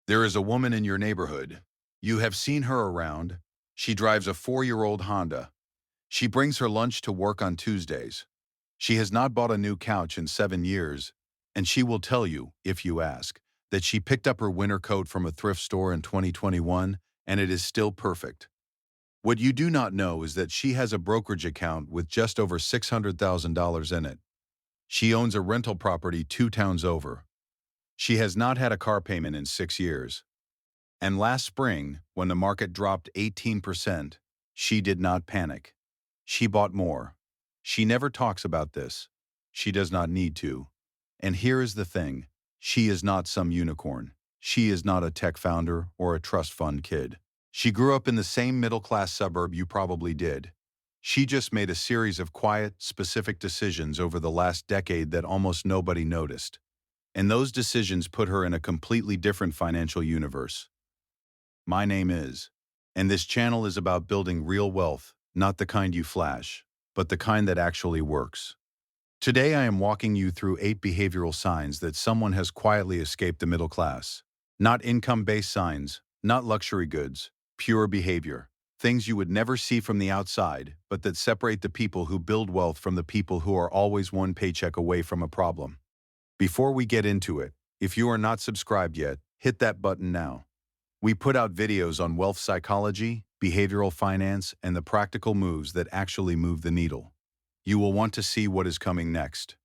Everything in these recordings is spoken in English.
There is a woman in your neighborhood. You have seen her around. She drives a 4-year-old Honda. She brings her lunch to work on Tuesdays. She has not bought a new couch in 7 years, and she will tell you, if you ask, that she picked up her winter coat from a thrift store in 2021 and it is still perfect. What you do not know is that she has a brokerage account with just over $600,000 in it. She owns a rental property 2 towns over. She has not had a car payment in 6 years. And last spring, when the market dropped 18%, she did not panic. She bought more. She never talks about this. She does not need to. And here is the thing. She is not some unicorn. She is not a tech founder or a trust fund kid. She grew up in the same middle-class suburb you probably did. She just made a series of quiet, specific decisions over the last decade that almost nobody noticed. And those decisions put her in a completely different financial universe. My name is, and this channel is about building real wealth, not the kind you flash, but the kind that actually works. Today I am walking you through 8 behavioral signs that someone has quietly escaped the middle class. Not income-based signs, not luxury goods, pure behavior. Things you would never see from the outside, but that separate the people who build wealth from the people who are always one paycheck away from a problem. Before we get into it, if you are not subscribed yet, hit that button now. We put out videos on wealth psychology, behavioral finance, and the practical moves that actually move the needle. You will want to see what is coming next.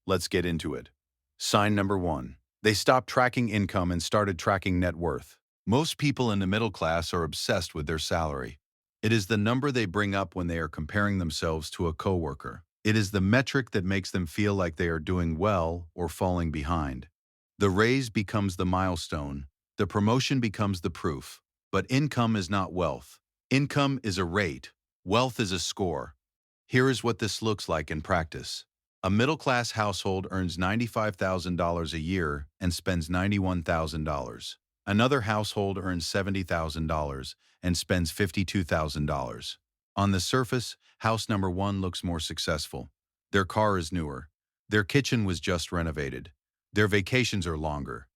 Let's get into it. Sign number 1. They stopped tracking income and started tracking net worth. Most people in the middle class are obsessed with their salary. It is the number they bring up when they are comparing themselves to a coworker. It is the metric that makes them feel like they are doing well or falling behind. The raise becomes the milestone. The promotion becomes the proof. But income is not wealth. Income is a rate. Wealth is a score. Here is what this looks like in practice. A middle-class household earns $95,000 a year and spends $91,000. Another household earns $70,000 and spends $52,000. On the surface, house number 1 looks more successful. Their car is newer. Their kitchen was just renovated. Their vacations are longer.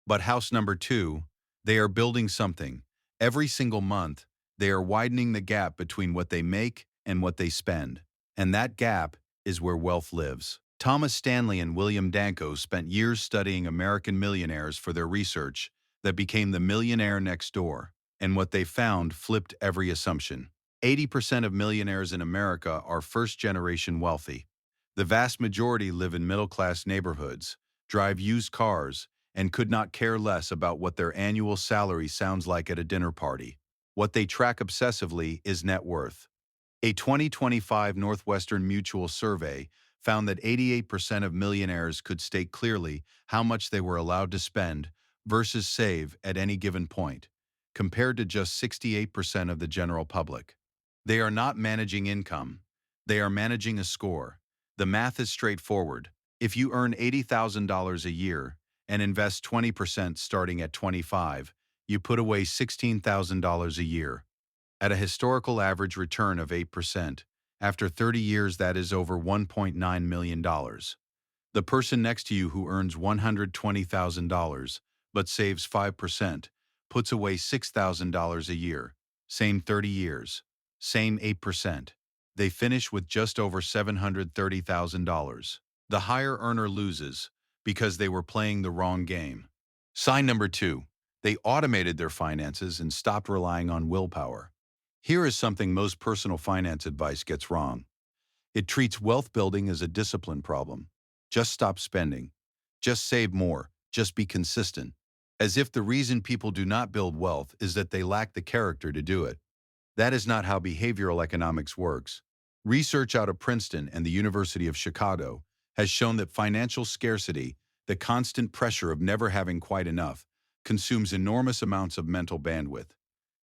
But house number 2, they are building something. Every single month, they are widening the gap between what they make and what they spend. And that gap is where wealth lives. Thomas Stanley and William Danko spent years studying American millionaires for their research that became The Millionaire Next Door. And what they found flipped every assumption. 80% of millionaires in America are first-generation wealthy. The vast majority live in middle-class neighborhoods, drive used cars, and could not care less about what their annual salary sounds like at a dinner party. What they track obsessively is net worth. A 2025 Northwestern Mutual survey found that 88% of millionaires could state clearly how much they were allowed to spend versus save at any given point, compared to just 68% of the general public. They are not managing income. They are managing a score. The math is straightforward. If you earn $80,000 a year and invest 20% starting at 25, you put away $16,000 a year. At a historical average return of 8%, after 30 years that is over $1.9 million. The person next to you who earns $120,000 but saves 5% puts away $6,000 a year. Same 30 years. Same 8%. They finish with just over $730,000. The higher earner loses because they were playing the wrong game. Sign number 2. They automated their finances and stopped relying on willpower. Here is something most personal finance advice gets wrong. It treats wealth building as a discipline problem. Just stop spending. Just save more. Just be consistent. As if the reason people do not build wealth is that they lack the character to do it. That is not how behavioral economics works. Research out of Princeton and the University of Chicago has shown that financial scarcity, the constant pressure of never having quite enough, consumes enormous amounts of mental bandwidth.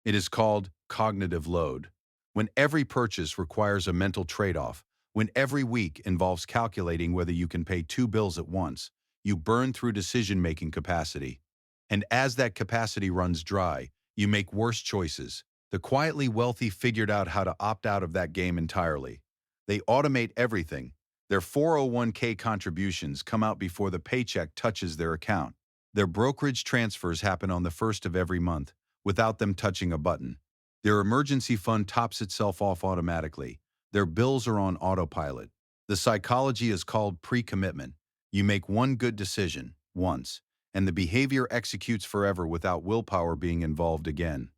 It is called cognitive load. When every purchase requires a mental trade-off, when every week involves calculating whether you can pay 2 bills at once, you burn through decision-making capacity. And as that capacity runs dry, you make worse choices. The quietly wealthy figured out how to opt out of that game entirely. They automate everything. Their 401k contributions come out before the paycheck touches their account. Their brokerage transfers happen on the first of every month, without them touching a button. Their emergency fund tops itself off automatically. Their bills are on autopilot. The psychology is called pre-commitment. You make one good decision, once, and the behavior executes forever without willpower being involved again.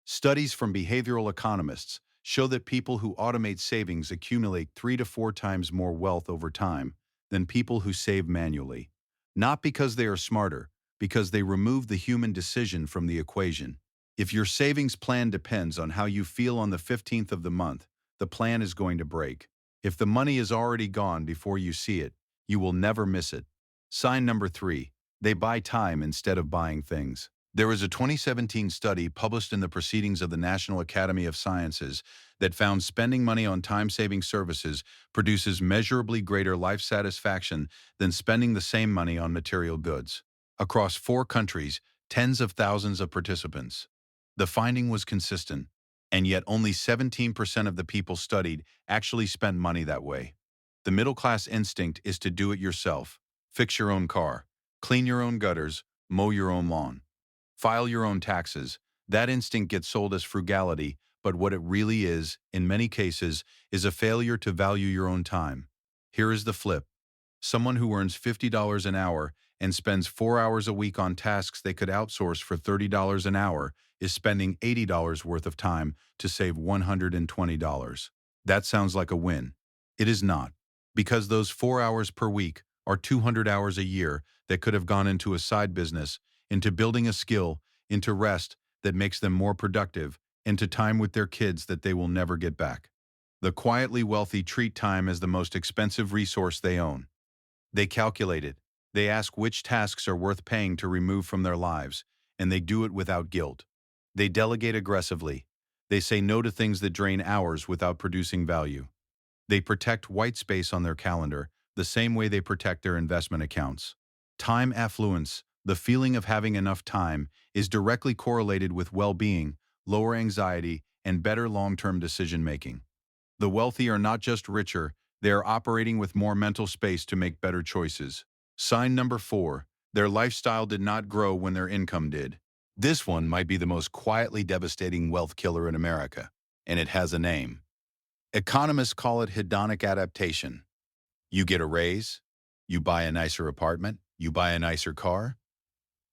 Studies from behavioral economists show that people who automate savings accumulate 3 to 4 times more wealth over time than people who save manually. Not because they are smarter, because they remove the human decision from the equation. If your savings plan depends on how you feel on the 15th of the month, the plan is going to break. If the money is already gone before you see it, you will never miss it. Sign number 3. They buy time instead of buying things. There was a 2017 study published in the Proceedings of the National Academy of Sciences that found spending money on time-saving services produces measurably greater life satisfaction than spending the same money on material goods. Across 4 countries, tens of thousands of participants. The finding was consistent, and yet only 17% of the people studied actually spent money that way. The middle-class instinct is to do it yourself. Fix your own car, clean your own gutters, mow your own lawn. File your own taxes. That instinct gets sold as frugality, but what it really is, in many cases, is a failure to value your own time. Here is the flip. Someone who earns $50 an hour and spends 4 hours a week on tasks they could outsource for $30 an hour is spending $80 worth of time to save $120. That sounds like a win. It is not, because those 4 hours per week are 200 hours a year that could have gone into a side business, into building a skill, into rest that makes them more productive, into time with their kids that they will never get back. The quietly wealthy treat time as the most expensive resource they own. They calculate it. They ask which tasks are worth paying to remove from their lives, and they do it without guilt. They delegate aggressively. They say no to things that drain hours without producing value. They protect white space on their calendar the same way they protect their investment accounts. Time affluence, the feeling of having enough time, is directly correlated with well-being, lower anxiety, and better long-term decision-making. The wealthy are not just richer, they are operating with more mental space to make better choices. Sign number 4. Their lifestyle did not grow when their income did. This one might be the most quietly devastating wealth killer in America, and it has a name. Economists call it hedonic adaptation. You get a raise, you buy a nicer apartment, you buy a nicer car,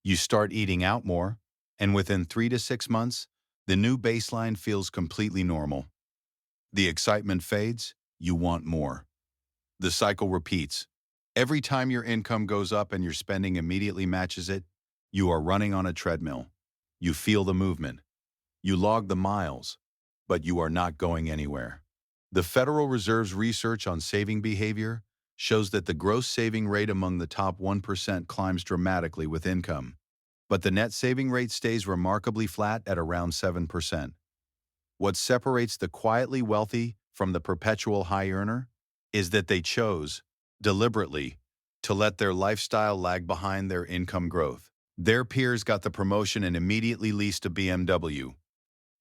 you start eating out more, and within 3 to 6 months, the new baseline feels completely normal. The excitement fades, you want more. The cycle repeats. Every time your income goes up and your spending immediately matches it, you are running on a treadmill. You feel the movement. You log the miles, but you are not going anywhere. The Federal Reserve's research on saving behavior shows that the gross saving rate among the top 1% climbs dramatically with income, but the net saving rate stays remarkably flat at around 7%. What separates the quietly wealthy from the perpetual high earner is that they chose, deliberately, to let their lifestyle lag behind their income growth. Their peers got the promotion and immediately leased a BMW.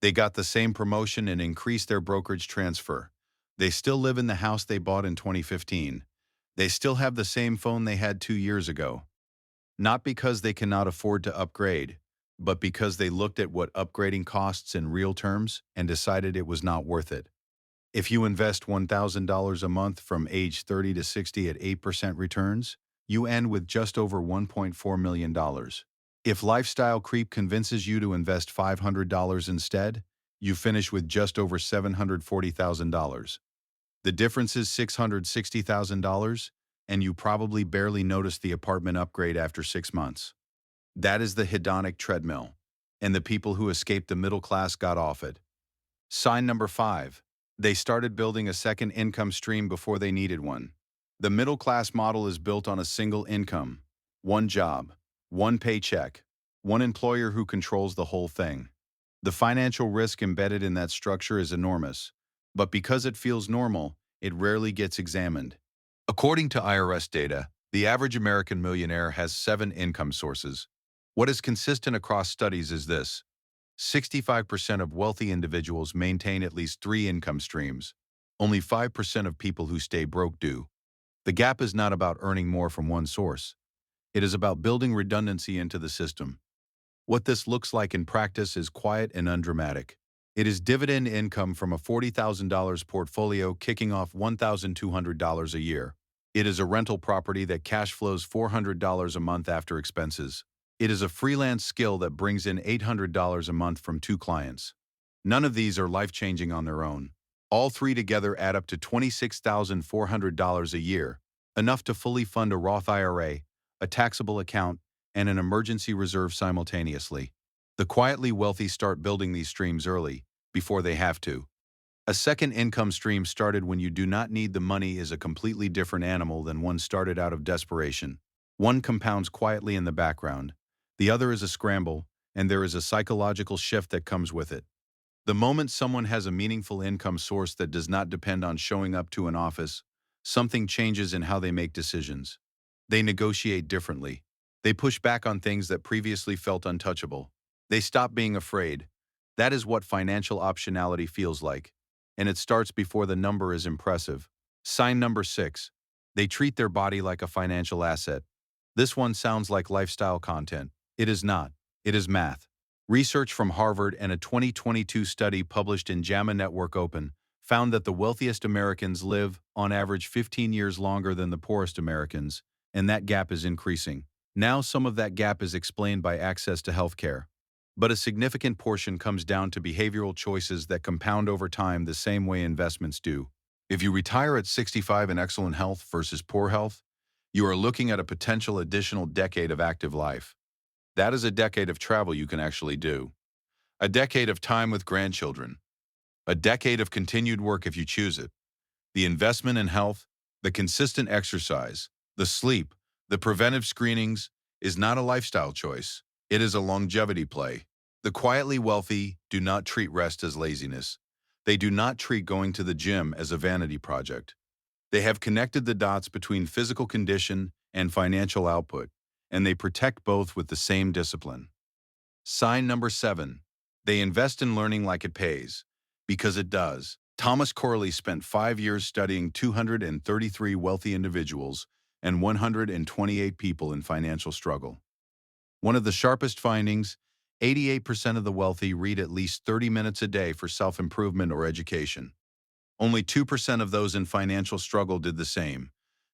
They got the same promotion and increased their brokerage transfer. They still live in the house they bought in 2015. They still have the same phone they had 2 years ago. Not because they cannot afford to upgrade, but because they looked at what upgrading costs in real terms and decided it was not worth it. If you invest $1,000 a month from age 30 to 60 at 8% returns, you end with just over $1.4 million. If lifestyle creep convinces you to invest $500 instead, you finish with just over $740,000. The difference is $660,000, and you probably barely noticed the apartment upgrade after 6 months. That is the hedonic treadmill, and the people who escaped the middle class got off it. Sign number 5. They started building a second income stream before they needed one. The middle class model is built on a single income, one job, one paycheck, one employer who controls the whole thing. The financial risk embedded in that structure is enormous, but because it feels normal, it rarely gets examined. According to IRS data, the average American millionaire has 7 income sources. What is consistent across studies is this: 65% of wealthy individuals maintain at least 3 income streams. Only 5% of people who stay broke do. The gap is not about earning more from one source. It is about building redundancy into the system. What this looks like in practice is quiet and undramatic. It is dividend income from a $40,000 portfolio kicking off $1,200 a year. It is a rental property that cash flows $400 a month after expenses. It is a freelance skill that brings in $800 a month from 2 clients. None of these are life-changing on their own. All three together add up to $26,400 a year, enough to fully fund a Roth IRA, a taxable account, and an emergency reserve simultaneously. The quietly wealthy start building these streams early, before they have to. A second income stream started when you do not need the money is a completely different animal than one started out of desperation. One compounds quietly in the background. The other is a scramble, and there is a psychological shift that comes with it. The moment someone has a meaningful income source that does not depend on showing up to an office, something changes in how they make decisions. They negotiate differently. They push back on things that previously felt untouchable. They stop being afraid. That is what financial optionality feels like. And it starts before the number is impressive. Sign number 6. They treat their body like a financial asset. This one sounds like lifestyle content. It is not. It is math. Research from Harvard and a 2022 study published in JAMA Network Open found that the wealthiest Americans live, on average, 15 years longer than the poorest Americans, and that gap is increasing. Now some of that gap is explained by access to healthcare. But a significant portion comes down to behavioral choices that compound over time the same way investments do. If you retire at 65 in excellent health versus poor health, you are looking at a potential additional decade of active life. That is a decade of travel you can actually do. A decade of time with grandchildren. A decade of continued work if you choose it. The investment in health, the consistent exercise, the sleep, the preventive screenings is not a lifestyle choice. It is a longevity play. The quietly wealthy do not treat rest as laziness. They do not treat going to the gym as a vanity project. They have connected the dots between physical condition and financial output, and they protect both with the same discipline. Sign number 7. They invest in learning like it pays, because it does. Thomas Corley spent 5 years studying 233 wealthy individuals and 128 people in financial struggle. One of the sharpest findings, 88% of the wealthy read at least 30 minutes a day for self-improvement or education. Only 2% of those in financial struggle did the same.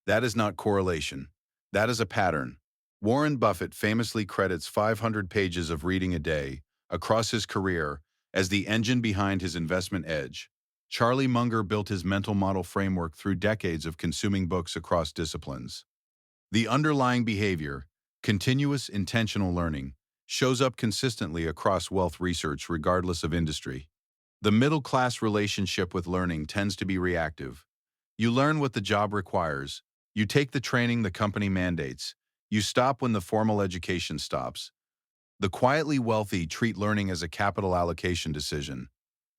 That is not correlation. That is a pattern. Warren Buffett famously credits 500 pages of reading a day, across his career, as the engine behind his investment edge. Charlie Munger built his mental model framework through decades of consuming books across disciplines. The underlying behavior, continuous intentional learning, shows up consistently across wealth research regardless of industry. The middle-class relationship with learning tends to be reactive. You learn what the job requires. You take the training the company mandates. You stop when the formal education stops. The quietly wealthy treat learning as a capital allocation decision.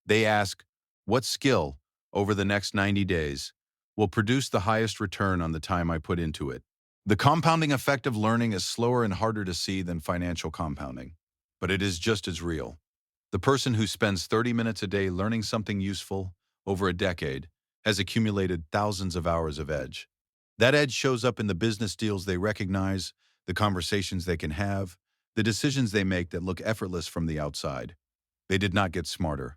They ask, what skill, over the next 90 days, will produce the highest return on the time I put into it? The compounding effect of learning is slower and harder to see than financial compounding, but it is just as real. The person who spends 30 minutes a day learning something useful over a decade has accumulated thousands of hours of edge. That edge shows up in the business deals they recognize, the conversations they can have, the decisions they make that look effortless from the outside. They did not get smarter.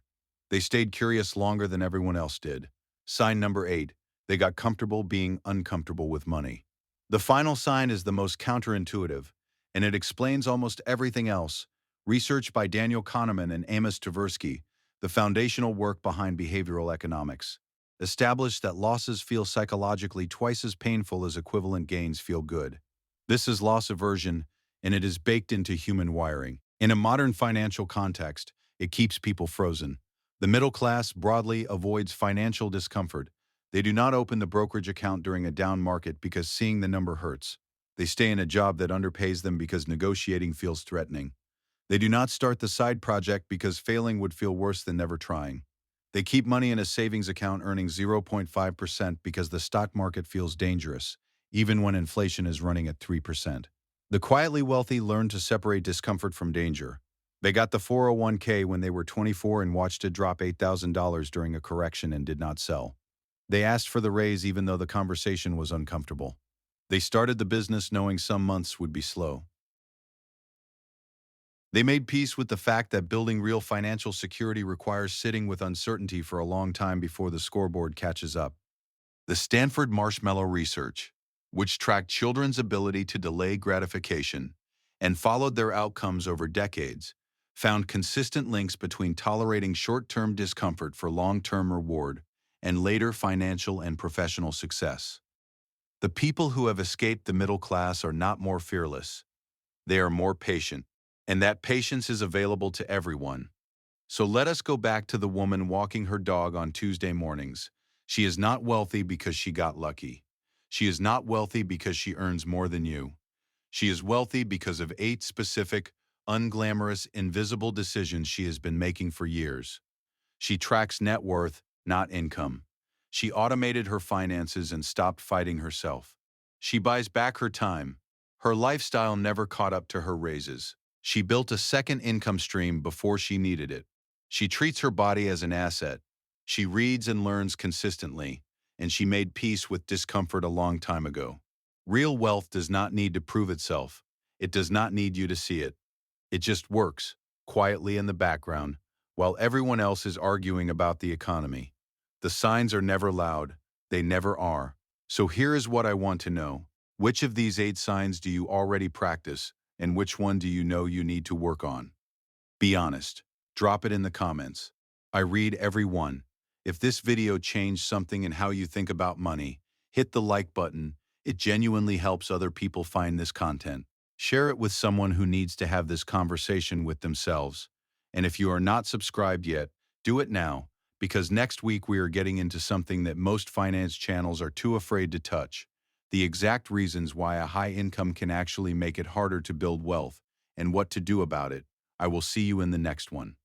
They stayed curious longer than everyone else did. Sign number 8. They got comfortable being uncomfortable with money. The final sign is the most counterintuitive, and it explains almost everything else. Research by Daniel Kahneman and Amos Tversky, the foundational work behind behavioral economics, established that losses feel psychologically twice as painful as equivalent gains feel good. This is loss aversion, and it is baked into human wiring. In a modern financial context, it keeps people frozen. The middle class broadly avoids financial discomfort. They do not open the brokerage account during a down market because seeing the number hurts. They stay in a job that underpays them because negotiating feels threatening. They do not start the side project because failing would feel worse than never trying. They keep money in a savings account earning 0.5% because the stock market feels dangerous, even when inflation is running at 3%. The quietly wealthy learn to separate discomfort from danger. They got the 401k when they were 24 and watched it drop $8,000 during a correction and did not sell. They asked for the raise even though the conversation was uncomfortable. They started the business knowing some months would be slow. They made peace with the fact that building real financial security requires sitting with uncertainty for a long time before the scoreboard catches up. The Stanford Marshmallow Research, which tracked children's ability to delay gratification and followed their outcomes over decades, found consistent links between tolerating short-term discomfort for long-term reward and later financial and professional success. The people who have escaped the middle class are not more fearless. They are more patient, and that patience is available to everyone. So let us go back to the woman walking her dog on Tuesday mornings. She is not wealthy because she got lucky. She is not wealthy because she earns more than you. She is wealthy because of 8 specific, unglamorous, invisible decisions she has been making for years. She tracks net worth, not income. She automated her finances and stopped fighting herself. She buys back her time. Her lifestyle never caught up to her raises. She built a second income stream before she needed it. She treats her body as an asset. She reads and learns consistently, and she made peace with discomfort a long time ago. Real wealth does not need to prove itself. It does not need you to see it. It just works, quietly in the background, while everyone else is arguing about the economy. The signs are never loud. They never are. So here is what I want to know. Which of these 8 signs do you already practice, and which one do you know you need to work on? Be honest. Drop it in the comments. I read every one. If this video changed something in how you think about money, hit the like button. It genuinely helps other people find this content. Share it with someone who needs to have this conversation with themselves. And if you are not subscribed yet, do it now, because next week we are getting into something that most finance channels are too afraid to touch: the exact reasons why a high income can actually make it harder to build wealth, and what to do about it. I will see you in the next one.